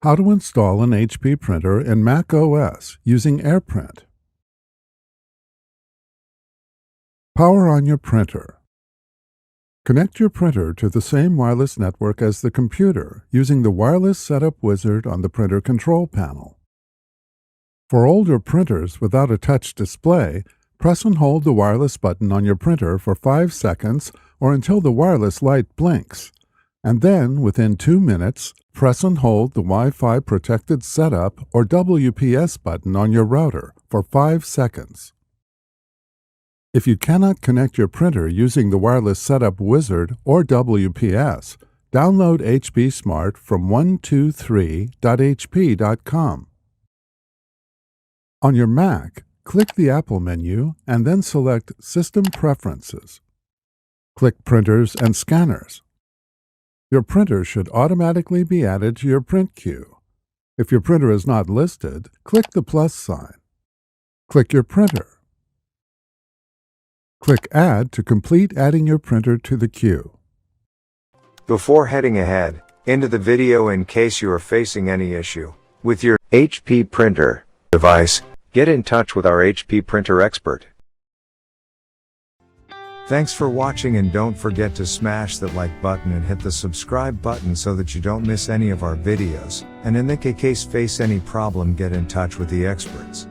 How to install an HP printer in macOS using AirPrint. Power on your printer. Connect your printer to the same wireless network as the computer using the wireless setup wizard on the printer control panel. For older printers without a touch display, press and hold the wireless button on your printer for 5 seconds or until the wireless light blinks. And then, within 2 minutes, press and hold the Wi-Fi Protected Setup or WPS button on your router for 5 seconds. If you cannot connect your printer using the wireless setup wizard or WPS, download HP Smart from 123.hp.com. On your Mac, click the Apple menu and then select System Preferences. Click Printers and Scanners. Your printer should automatically be added to your print queue. If your printer is not listed, click the plus sign. Click your printer. Click Add to complete adding your printer to the queue. Before heading ahead into the video, in case you are facing any issue with your HP printer device, get in touch with our HP printer expert. Thanks for watching, and don't forget to smash that like button and hit the subscribe button so that you don't miss any of our videos. And in the case face any problem, get in touch with the experts.